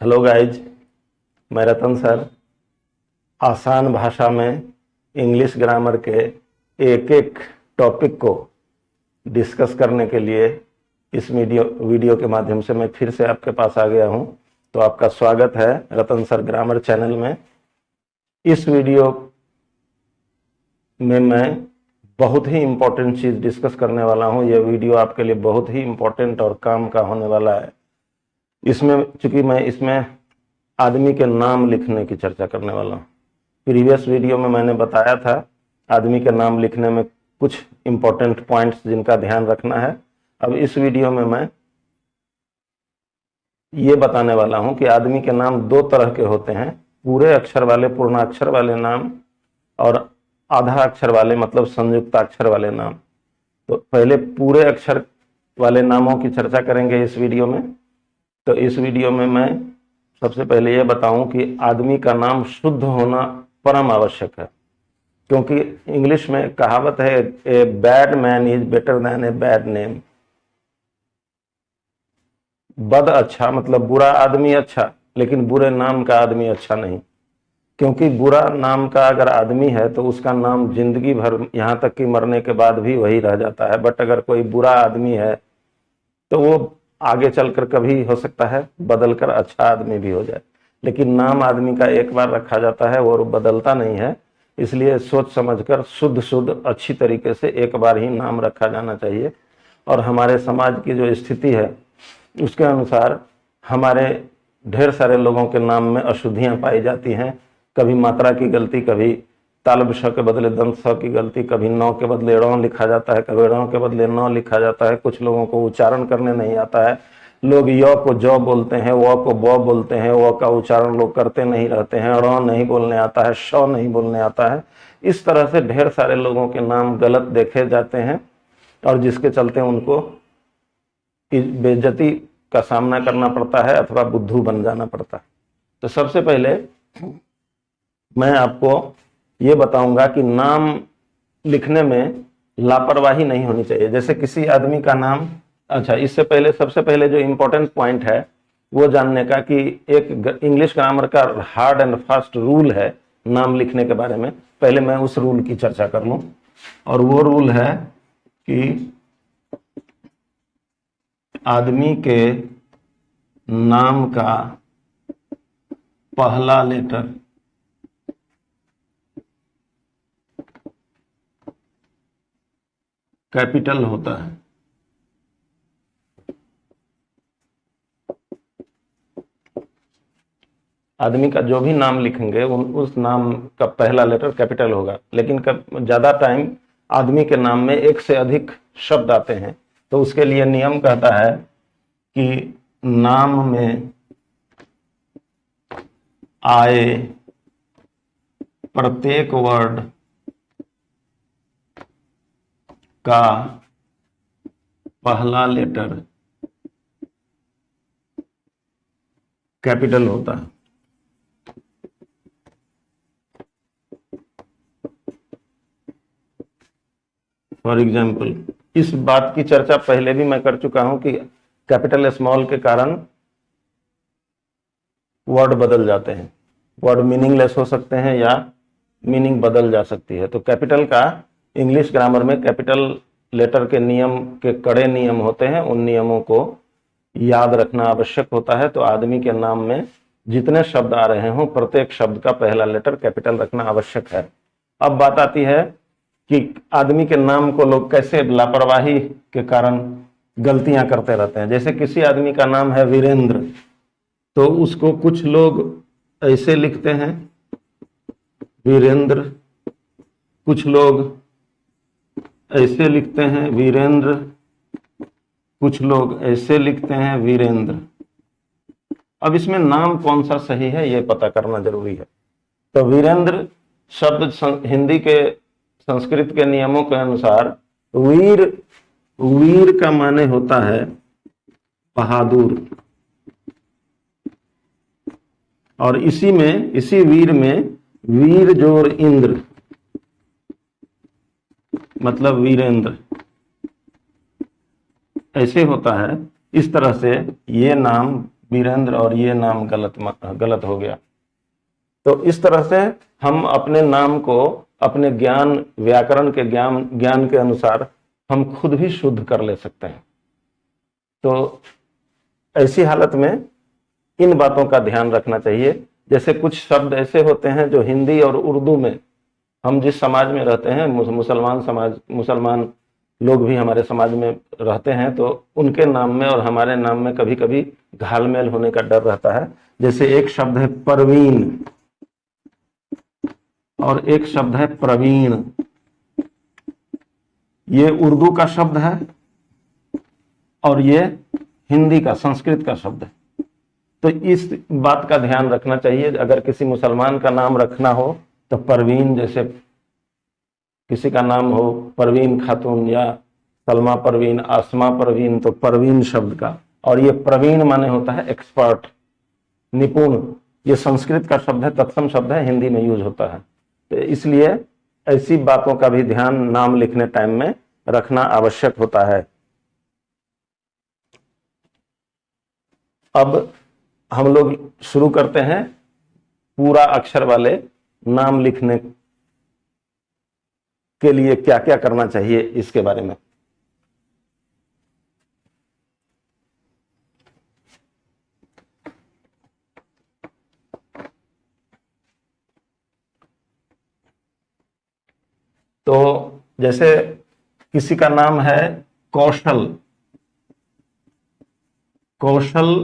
Hello guys, मैं रतन sir आसान भाषा में इंग्लिश ग्रामर के एक एक टॉपिक को डिस्कस करने के लिए इस वीडियो के माध्यम से मैं फिर से आपके पास आ गया हूं। तो आपका स्वागत है रतन सर ग्रामर चैनल में। इस वीडियो में मैं बहुत ही इम्पोर्टेंट चीज़ डिस्कस करने वाला हूं। यह वीडियो आपके लिए बहुत ही इम्पोर्टेंट और काम का होने वाला है। चूंकि मैं इसमें आदमी के नाम लिखने की चर्चा करने वाला हूँ। प्रीवियस वीडियो में मैंने बताया था आदमी के नाम लिखने में कुछ इम्पोर्टेंट पॉइंट्स जिनका ध्यान रखना है। अब इस वीडियो में मैं ये बताने वाला हूँ कि आदमी के नाम दो तरह के होते हैं, पूरे अक्षर वाले पूर्णाक्षर वाले नाम और आधा अक्षर वाले मतलब संयुक्ताक्षर वाले नाम। तो पहले पूरे अक्षर वाले नामों की चर्चा करेंगे इस वीडियो में। तो इस वीडियो में मैं सबसे पहले यह बताऊं कि आदमी का नाम शुद्ध होना परम आवश्यक है, क्योंकि इंग्लिश में कहावत है a bad man is better than a bad name. बद अच्छा मतलब बुरा आदमी अच्छा, लेकिन बुरे नाम का आदमी अच्छा नहीं। क्योंकि बुरा नाम का अगर आदमी है तो उसका नाम जिंदगी भर यहाँ तक कि मरने के बाद भी वही रह जाता है। बट अगर कोई बुरा आदमी है तो वो आगे चलकर कभी हो सकता है बदलकर अच्छा आदमी भी हो जाए, लेकिन नाम आदमी का एक बार रखा जाता है और बदलता नहीं है। इसलिए सोच समझकर शुद्ध अच्छी तरीके से एक बार ही नाम रखा जाना चाहिए। और हमारे समाज की जो स्थिति है उसके अनुसार हमारे ढेर सारे लोगों के नाम में अशुद्धियां पाई जाती हैं। कभी मात्रा की गलती, कभी तालब श के बदले दंत स की गलती, कभी नौ के बदले ड़ लिखा जाता है, कभी ड़ के बदले न लिखा जाता है। कुछ लोगों को उच्चारण करने नहीं आता है। लोग य को ज बोलते हैं, व को ब बोलते हैं, व का उच्चारण लोग करते नहीं रहते हैं, ड़ नहीं बोलने आता है, श नहीं बोलने आता है। इस तरह से ढेर सारे लोगों के नाम गलत देखे जाते हैं और जिसके चलते उनको बेइज्जती का सामना करना पड़ता है अथवा बुद्धू बन जाना पड़ता है। तो सबसे पहले मैं आपको ये बताऊंगा कि नाम लिखने में लापरवाही नहीं होनी चाहिए। जैसे किसी आदमी का नाम, अच्छा इससे पहले सबसे पहले जो इम्पोर्टेंट पॉइंट है वो जानने का कि एक इंग्लिश ग्रामर का हार्ड एंड फास्ट रूल है नाम लिखने के बारे में। पहले मैं उस रूल की चर्चा कर लूं, और वो रूल है कि आदमी के नाम का पहला लेटर कैपिटल होता है। आदमी का जो भी नाम लिखेंगे उस नाम का पहला लेटर कैपिटल होगा। लेकिन ज्यादा टाइम आदमी के नाम में एक से अधिक शब्द आते हैं, तो उसके लिए नियम कहता है कि नाम में आए प्रत्येक वर्ड का पहला लेटर कैपिटल होता है। फॉर एग्जाम्पल, इस बात की चर्चा पहले भी मैं कर चुका हूं कि कैपिटल स्मॉल के कारण वर्ड बदल जाते हैं। वर्ड मीनिंगलेस हो सकते हैं या मीनिंग बदल जा सकती है। तो कैपिटल का इंग्लिश ग्रामर में कैपिटल लेटर के नियम के कड़े नियम होते हैं। उन नियमों को याद रखना आवश्यक होता है। तो आदमी के नाम में जितने शब्द आ रहे हों प्रत्येक शब्द का पहला लेटर कैपिटल रखना आवश्यक है। अब बात आती है कि आदमी के नाम को लोग कैसे लापरवाही के कारण गलतियां करते रहते हैं। जैसे किसी आदमी का नाम है वीरेंद्र, तो उसको कुछ लोग ऐसे लिखते हैं वीरेंद्र, कुछ लोग ऐसे लिखते हैं वीरेंद्र, कुछ लोग ऐसे लिखते हैं वीरेंद्र। अब इसमें नाम कौन सा सही है ये पता करना जरूरी है। तो वीरेंद्र शब्द हिंदी के संस्कृत के नियमों के अनुसार वीर का माने होता है बहादुर, और इसी वीर में वीर जोड़ इंद्र मतलब वीरेंद्र ऐसे होता है। इस तरह से ये नाम वीरेंद्र, और ये नाम गलत हो गया। तो इस तरह से हम अपने नाम को अपने ज्ञान, व्याकरण के ज्ञान के अनुसार हम खुद भी शुद्ध कर ले सकते हैं। तो ऐसी हालत में इन बातों का ध्यान रखना चाहिए। जैसे कुछ शब्द ऐसे होते हैं जो हिंदी और उर्दू में, हम जिस समाज में रहते हैं, मुसलमान समाज, मुसलमान लोग भी हमारे समाज में रहते हैं, तो उनके नाम में और हमारे नाम में कभी कभी घालमेल होने का डर रहता है। जैसे एक शब्द है परवीन और एक शब्द है प्रवीण। ये उर्दू का शब्द है और ये हिंदी का, संस्कृत का शब्द है। तो इस बात का ध्यान रखना चाहिए। अगर किसी मुसलमान का नाम रखना हो तो परवीन, जैसे किसी का नाम हो परवीन खातून या सलमा परवीन, आसमा परवीन, तो परवीन शब्द का, और ये प्रवीण माने होता है एक्सपर्ट, निपुण। ये संस्कृत का शब्द है, तत्सम शब्द है, हिंदी में यूज होता है। तो इसलिए ऐसी बातों का भी ध्यान नाम लिखने टाइम में रखना आवश्यक होता है। अब हम लोग शुरू करते हैं पूरा अक्षर वाले नाम लिखने के लिए क्या क्या करना चाहिए इसके बारे में। तो जैसे किसी का नाम है कौशल, कौशल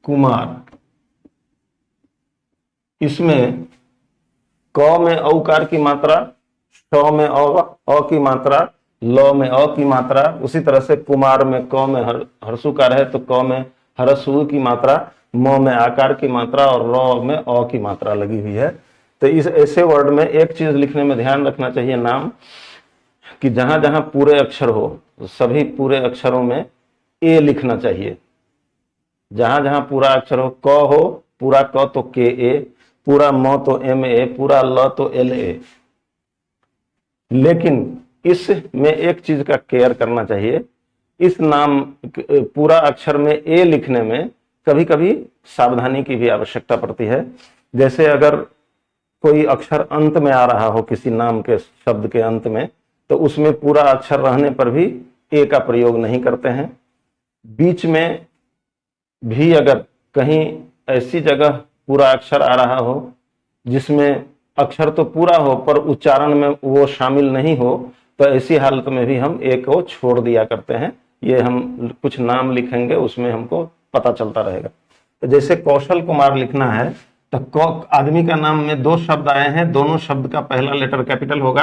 कुमार। इसमें क में औकार की मात्रा, श में अ की मात्रा, ल में अ की मात्रा, उसी तरह से कुमार में क में हर्षुकार है तो क में हरसु की मात्रा, म में आकार की मात्रा और र में अ की मात्रा लगी हुई है। तो इस ऐसे वर्ड में एक चीज लिखने में ध्यान रखना चाहिए नाम कि जहां जहां पूरे अक्षर हो, सभी पूरे अक्षरों में ए लिखना चाहिए। जहां जहां पूरा अक्षर हो, क हो पूरा क तो के ए, पूरा म तो एम ए, पूरा ल तो एल ए। लेकिन इसमें एक चीज का केयर करना चाहिए, इस नाम पूरा अक्षर में ए लिखने में कभी कभी सावधानी की भी आवश्यकता पड़ती है। जैसे अगर कोई अक्षर अंत में आ रहा हो किसी नाम के शब्द के अंत में, तो उसमें पूरा अक्षर रहने पर भी ए का प्रयोग नहीं करते हैं। बीच में भी अगर कहीं ऐसी जगह पूरा अक्षर आ रहा हो जिसमें अक्षर तो पूरा हो पर उच्चारण में वो शामिल नहीं हो, तो ऐसी हालत में भी हम ए को छोड़ दिया करते हैं। ये हम कुछ नाम लिखेंगे उसमें हमको पता चलता रहेगा। तो जैसे कौशल कुमार लिखना है तो आदमी का नाम में दो शब्द आए हैं, दोनों शब्द का पहला लेटर कैपिटल होगा,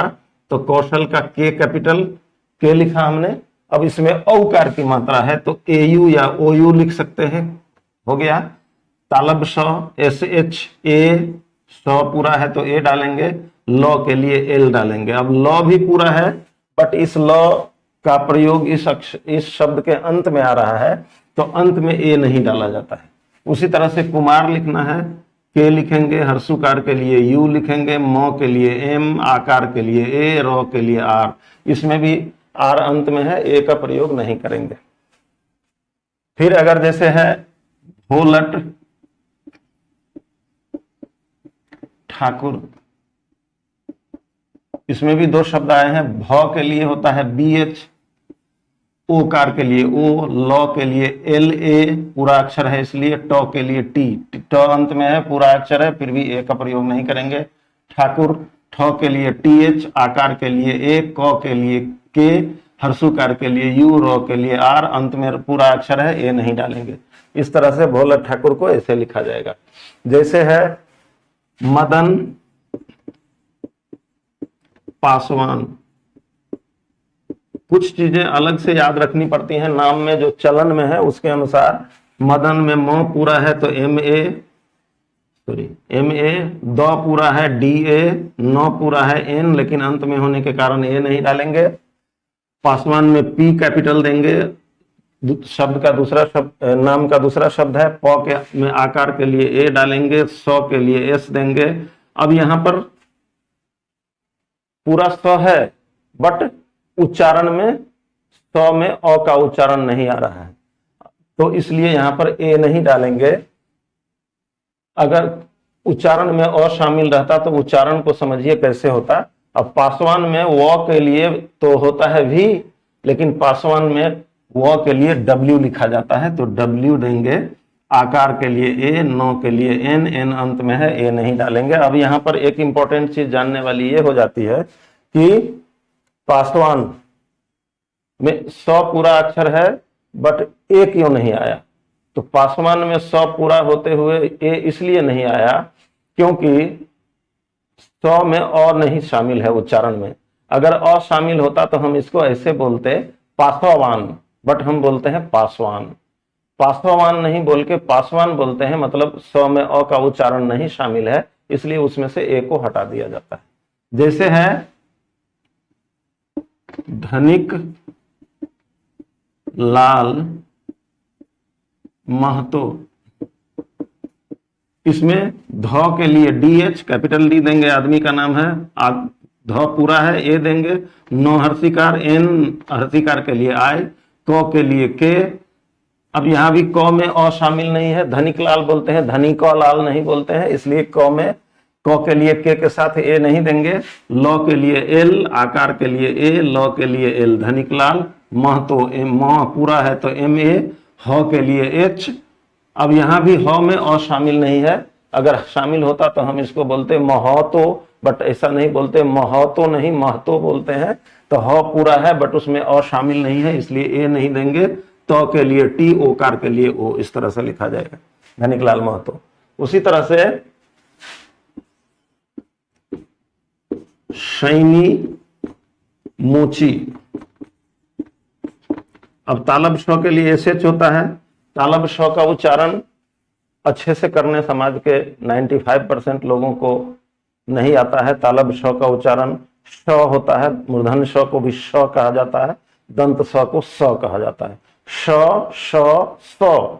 तो कौशल का के कैपिटल, के लिखा हमने। अब इसमें औकार की मात्रा है तो एयू या ओयू लिख सकते हैं, हो गया। तालब श, एस एच ए, स पूरा है तो ए डालेंगे, ल के लिए एल डालेंगे। अब ल भी पूरा है बट इस ल का प्रयोग इस शब्द के अंत में आ रहा है तो अंत में ए नहीं डाला जाता है। उसी तरह से कुमार लिखना है, के लिखेंगे, हर्षुकार के लिए यू लिखेंगे, म के लिए एम, आकार के लिए ए, र के लिए आर। इसमें भी आर अंत में है, ए का प्रयोग नहीं करेंगे। फिर अगर जैसे है भोलट ठाकुर, इसमें भी दो शब्द आए हैं, भ के लिए होता है बी एच, ओकार के लिए ओ, ल के लिए एल ए, पूरा अक्षर है इसलिए, ट के लिए टी, ट अंत में है, पूरा अक्षर है फिर भी ए का प्रयोग नहीं करेंगे। ठाकुर, ठ के लिए टी एच, आकार के लिए ए, क के लिए के, हर्षुकार के लिए यू, र के लिए आर, अंत में पूरा अक्षर है, ए नहीं डालेंगे। इस तरह से भोला ठाकुर को ऐसे लिखा जाएगा। जैसे है मदन पासवान, कुछ चीजें अलग से याद रखनी पड़ती हैं नाम में, जो चलन में है उसके अनुसार। मदन में म पूरा है तो एम ए, द पूरा है डी ए, न पूरा है एन, लेकिन अंत में होने के कारण ए नहीं डालेंगे। पासवान में पी कैपिटल देंगे, शब्द का दूसरा शब्द, नाम का दूसरा शब्द है। प के में आकार के लिए ए डालेंगे, स के लिए एस देंगे। अब यहां पर पूरा स है बट उच्चारण में स में अ का उच्चारण नहीं आ रहा है, तो इसलिए यहां पर ए नहीं डालेंगे। अगर उच्चारण में अ शामिल रहता तो उच्चारण को समझिए कैसे होता। अब पासवान में व के लिए तो होता है भी, लेकिन पासवान में व के लिए डब्ल्यू लिखा जाता है, तो डब्ल्यू देंगे। आकार के लिए ए, नो के लिए एन, एन अंत में है, ए नहीं डालेंगे। अब यहां पर एक इंपॉर्टेंट चीज जानने वाली ये हो जाती है कि पासवान में स पूरा अक्षर है बट ए क्यों नहीं आया। तो पासवान में स पूरा होते हुए ए इसलिए नहीं आया क्योंकि स में अ नहीं शामिल है उच्चारण में। अगर अ शामिल होता तो हम इसको ऐसे बोलते पासवान, बट हम बोलते हैं पासवान। पासवान नहीं बोल के पासवान बोलते हैं, मतलब स में अ का उच्चारण नहीं शामिल है, इसलिए उसमें से ए को हटा दिया जाता है। जैसे है धनिक लाल महतो, इसमें ध के लिए DH कैपिटल डी देंगे, आदमी का नाम है। ध पूरा है, ए देंगे। नो हर्षिकार, एन हर्षिकार के लिए आई, क के लिए के। अब यहां भी क में अ शामिल नहीं है, धनिक लाल बोलते हैं, धनिक लाल नहीं बोलते हैं, इसलिए क में क के लिए के साथ ए नहीं देंगे। ल के लिए एल, आकार के लिए ए, ल के लिए एल, धनिक लाल। महतो, म पूरा है तो MA, ह के लिए H। अब यहां भी ह में अ शामिल नहीं है, अगर शामिल होता तो हम इसको बोलते महतो, बट ऐसा नहीं बोलते, महतो नहीं महतो बोलते हैं। तो ह पूरा है बट उसमें अ शामिल नहीं है, इसलिए ए नहीं देंगे। तो के लिए टी, ओकार के लिए ओ, इस तरह से लिखा जाएगा धनिकलाल महतो। उसी तरह से शैनी मोची, अब तालब श के लिए SH होता है। तालब श का उच्चारण अच्छे से करने समाज के 95% लोगों को नहीं आता है। तालब श का उच्चारण श होता है, मूर्धन्य श को भी श कहा जाता है, दंत स को स कहा जाता है। श, श, स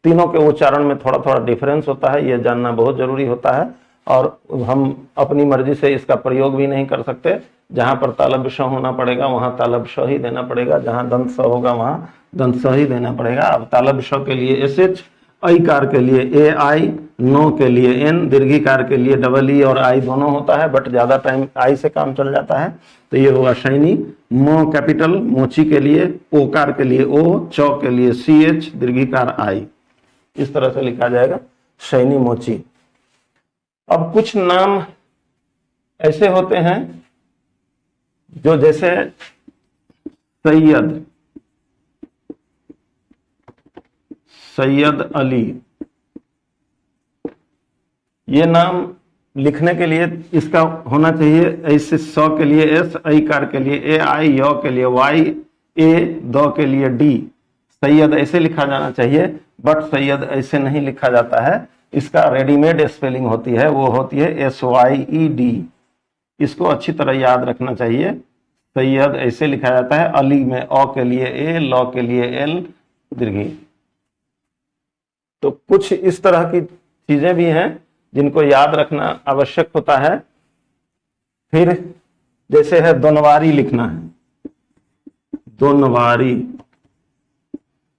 तीनों के उच्चारण में थोड़ा थोड़ा डिफरेंस होता है, यह जानना बहुत जरूरी होता है। और हम अपनी मर्जी से इसका प्रयोग भी नहीं कर सकते। जहां पर तालब श होना पड़ेगा वहां तालब श ही देना पड़ेगा, जहां दंत स होगा वहां दंत स ही देना पड़ेगा। अब तालब श के लिए SH, ऐकार के लिए AI, नो के लिए N, दीर्घिकार के लिए डबल E और I दोनों होता है, बट ज्यादा टाइम I से काम चल जाता है, तो ये होगा शैनी। मो कैपिटल, मोची के लिए, ओकार के लिए O, चौ के लिए CH, दीर्घिकार I, इस तरह से लिखा जाएगा शैनी मोची। अब कुछ नाम ऐसे होते हैं जो जैसे सैयद, सैयद अली, ये नाम लिखने के लिए इसका होना चाहिए ऐसे स के लिए S, ऐकार के लिए AI, य के लिए Y, A, द के लिए D। सैयद ऐसे लिखा जाना चाहिए, बट सैयद ऐसे नहीं लिखा जाता है, इसका रेडीमेड स्पेलिंग होती है, वो होती है SYED। इसको अच्छी तरह याद रखना चाहिए। सैयद ऐसे लिखा जाता है, अली में अ के लिए A, ल के लिए L, दीर्घी। तो कुछ इस तरह की चीजें भी हैं जिनको याद रखना आवश्यक होता है। फिर जैसे है दोनवारी लिखना है, दोनवारी,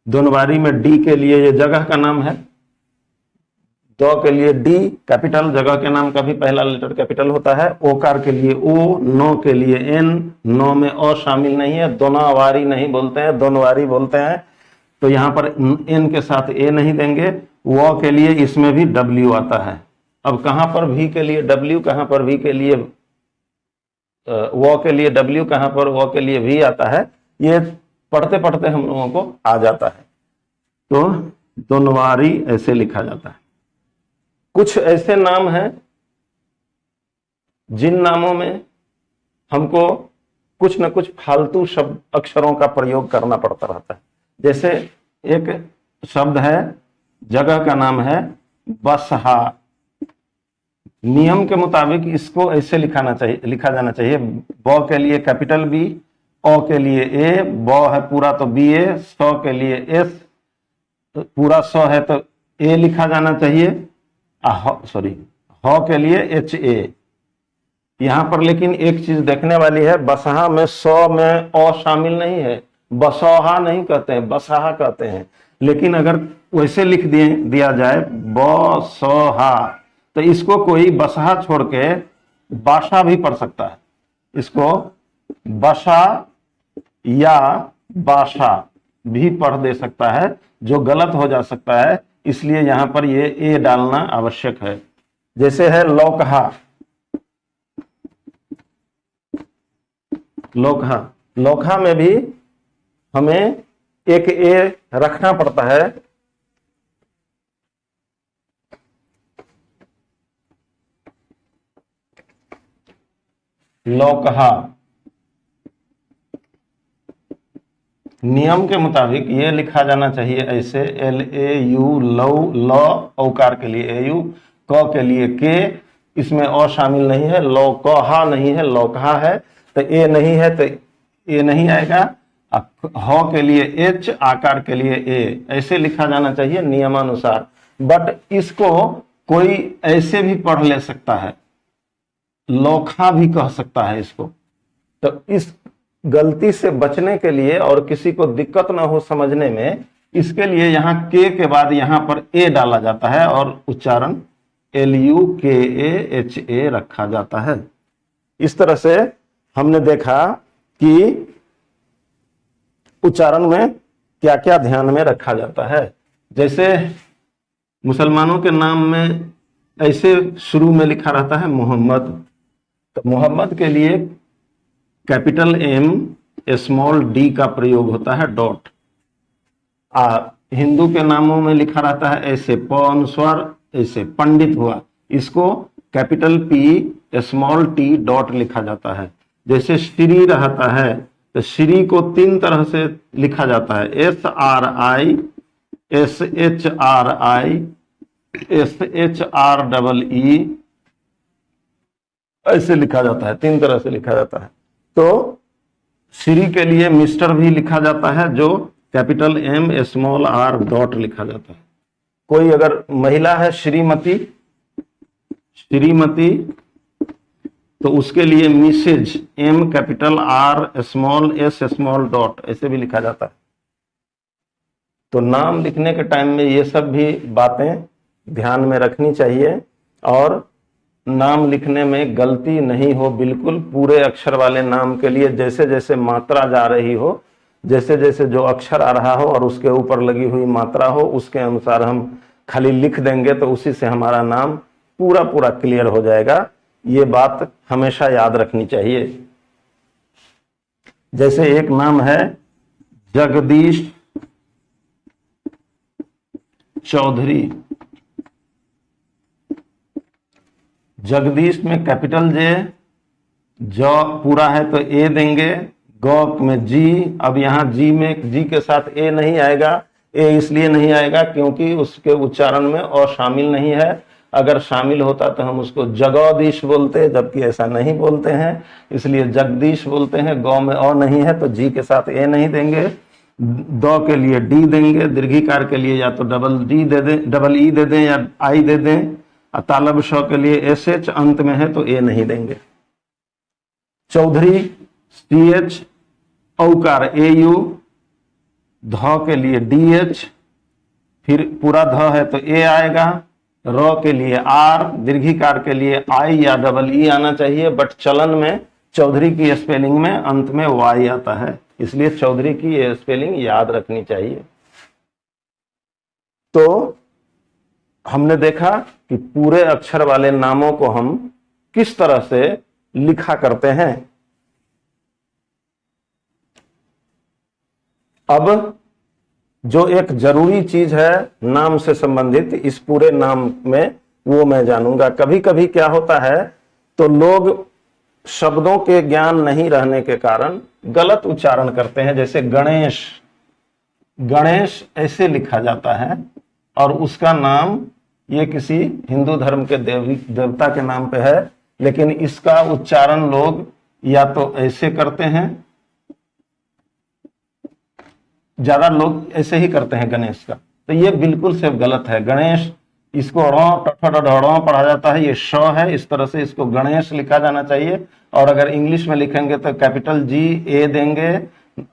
दोनवारी में डी के लिए ये जगह का नाम है, दो के लिए डी कैपिटल, जगह के नाम का भी पहला लेटर कैपिटल होता है। ओकार के लिए ओ, नो के लिए एन, नो में अ शामिल नहीं है, दोनावारी नहीं बोलते हैं, दोनवारी बोलते हैं, तो यहां पर एन के साथ ए नहीं देंगे। वो के लिए इसमें भी डब्ल्यू आता है। अब कहां पर भी के लिए डब्ल्यू, कहां पर भी के लिए वो के लिए डब्ल्यू, कहां पर वो के लिए भी आता है, ये पढ़ते पढ़ते हम लोगों को आ जाता है। तो दोनवारी ऐसे लिखा जाता है। कुछ ऐसे नाम हैं जिन नामों में हमको कुछ न कुछ फालतू शब्द अक्षरों का प्रयोग करना पड़ता रहता है। जैसे एक शब्द है, जगह का नाम है बसहा, नियम के मुताबिक इसको ऐसे लिखा जाना चाहिए, ब के लिए कैपिटल बी, ओ के लिए ए, ब है पूरा तो बी ए, स के लिए एस, पूरा स है तो ए लिखा जाना चाहिए, सॉरी ह के लिए एच ए। यहां पर लेकिन एक चीज देखने वाली है, बसहा में स में अ शामिल नहीं है, बसहा नहीं कहते हैं, बसहा कहते हैं। लेकिन अगर वैसे लिख दिया जाए बसहा, तो इसको कोई बसहा छोड़ के बाशा भी पढ़ सकता है। इसको बशा या बाशा भी पढ़ दे सकता है, जो गलत हो जा सकता है, इसलिए यहां पर ये ए डालना आवश्यक है। जैसे है लौकहा, लौकहा, लौकहा में भी हमें एक ए रखना पड़ता है। लौकहा नियम के मुताबिक ये लिखा जाना चाहिए ऐसे, LAU लौ, लौ औकार के लिए AU, क के लिए के, इसमें अ शामिल नहीं है, लौकहा नहीं है, लौकहा है, तो ए नहीं है तो ए नहीं आएगा। ह के लिए H, आकार के लिए ए, ऐसे लिखा जाना चाहिए नियमानुसार। बट इसको कोई ऐसे भी पढ़ ले सकता है, लौखा भी कह सकता है इसको। तो इस गलती से बचने के लिए और किसी को दिक्कत ना हो समझने में, इसके लिए यहाँ के बाद यहाँ पर ए डाला जाता है और उच्चारण LUKAHA रखा जाता है। इस तरह से हमने देखा कि उच्चारण में क्या क्या ध्यान में रखा जाता है। जैसे मुसलमानों के नाम में ऐसे शुरू में लिखा रहता है मोहम्मद, तो मोहम्मद के लिए कैपिटल M स्मॉल d का प्रयोग होता है, डॉट। हिंदू के नामों में लिखा रहता है ऐसे प अनुस्वार, ऐसे पंडित हुआ, इसको capital P small t dot लिखा जाता है। जैसे श्री रहता है तो श्री को तीन तरह से लिखा जाता है, SRI, SHRI, SHREE, ऐसे लिखा जाता है, तीन तरह से लिखा जाता है। तो श्री के लिए मिस्टर भी लिखा जाता है, जो capital M small r dot लिखा जाता है। कोई अगर महिला है श्रीमती, श्रीमती, तो उसके लिए Mrs M capital R small S small dot, ऐसे भी लिखा जाता है। तो नाम लिखने के टाइम में ये सब भी बातें ध्यान में रखनी चाहिए और नाम लिखने में गलती नहीं हो बिल्कुल। पूरे अक्षर वाले नाम के लिए जैसे जैसे मात्रा जा रही हो, जैसे जैसे जो अक्षर आ रहा हो और उसके ऊपर लगी हुई मात्रा हो, उसके अनुसार हम खाली लिख देंगे तो उसी से हमारा नाम पूरा पूरा क्लियर हो जाएगा। ये बात हमेशा याद रखनी चाहिए। जैसे एक नाम है जगदीश चौधरी, जगदीश में कैपिटल J, ज पूरा है तो ए देंगे, ग में जी। अब यहाँ जी में जी के साथ ए नहीं आएगा। ए इसलिए नहीं आएगा क्योंकि उसके उच्चारण में अ शामिल नहीं है। अगर शामिल होता तो हम उसको जगदीश बोलते, जबकि ऐसा नहीं बोलते हैं, इसलिए जगदीश बोलते हैं। ग में अ नहीं है तो जी के साथ ए नहीं देंगे। द के लिए डी देंगे, दीर्घिकार के लिए या तो डबल ई दे दें या आई दे दें। तालब श के लिए SH अंत में है तो ए नहीं देंगे। चौधरी CH, औकार AU, ध के लिए DH, फिर पूरा ध है तो ए आएगा। र के लिए R, दीर्घिकार के लिए आई या डबल ई आना चाहिए, बट चलन में चौधरी की स्पेलिंग में अंत में Y आता है, इसलिए चौधरी की ये स्पेलिंग याद रखनी चाहिए। तो हमने देखा कि पूरे अक्षर वाले नामों को हम किस तरह से लिखा करते हैं। अब जो एक जरूरी चीज है नाम से संबंधित इस पूरे नाम में, वो मैं जानूंगा। कभी कभी क्या होता है तो लोग शब्दों के ज्ञान नहीं रहने के कारण गलत उच्चारण करते हैं। जैसे गणेश, गणेश ऐसे लिखा जाता है और उसका नाम ये किसी हिंदू धर्म के देवता के नाम पे है, लेकिन इसका उच्चारण लोग या तो ऐसे करते हैं, ज्यादा लोग ऐसे ही करते हैं गणेश का, तो ये बिल्कुल से गलत है। गणेश, इसको ढ पढ़ा जाता है, ये श है, इस तरह से इसको गणेश लिखा जाना चाहिए। और अगर इंग्लिश में लिखेंगे तो कैपिटल G A देंगे,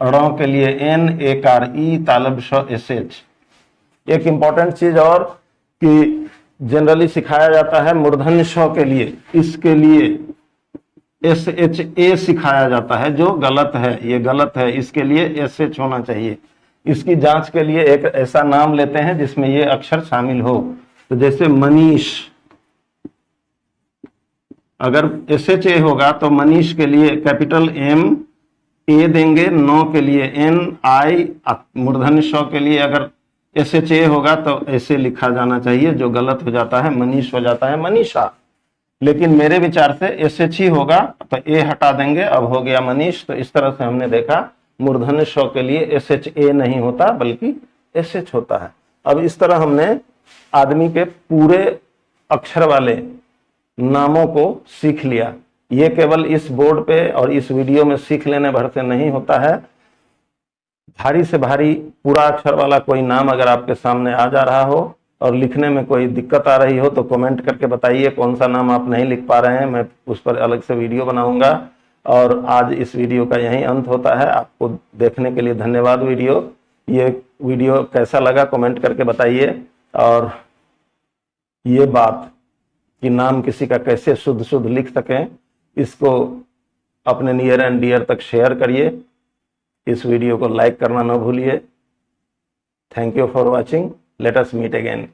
ड़ के लिए N, A कार E, तालब श SH, एक इंपॉर्टेंट चीज और कि जनरली सिखाया जाता है मूर्धन्य ष के लिए, इसके लिए SHA सिखाया जाता है, जो गलत है, ये गलत है, इसके लिए SH होना चाहिए। इसकी जांच के लिए एक ऐसा नाम लेते हैं जिसमें ये अक्षर शामिल हो। तो जैसे मनीष, अगर SHA होगा तो मनीष के लिए कैपिटल M A देंगे, नो के लिए NI, मूर्धन्य ष के लिए अगर SHA होगा तो ऐसे लिखा जाना चाहिए, जो गलत हो जाता है मनीष हो जाता है मनीषा। लेकिन मेरे विचार से SH ही होगा तो A हटा देंगे, अब हो गया मनीष। तो इस तरह से हमने देखा मूर्धन्य ष के लिए SHA नहीं होता बल्कि SH होता है। अब इस तरह हमने आदमी के पूरे अक्षर वाले नामों को सीख लिया। ये केवल इस बोर्ड पे और इस वीडियो में सीख लेने भर से नहीं होता है। भारी से भारी पूरा अक्षर वाला कोई नाम अगर आपके सामने आ जा रहा हो और लिखने में कोई दिक्कत आ रही हो तो कमेंट करके बताइए कौन सा नाम आप नहीं लिख पा रहे हैं, मैं उस पर अलग से वीडियो बनाऊंगा। और आज इस वीडियो का यही अंत होता है। आपको देखने के लिए धन्यवाद। ये वीडियो कैसा लगा कमेंट करके बताइए। और ये बात कि नाम किसी का कैसे शुद्ध शुद्ध लिख सकें, इसको अपने नियर एंड डियर तक शेयर करिए। इस वीडियो को लाइक करना न भूलिए। Thank you for watching. Let us meet again.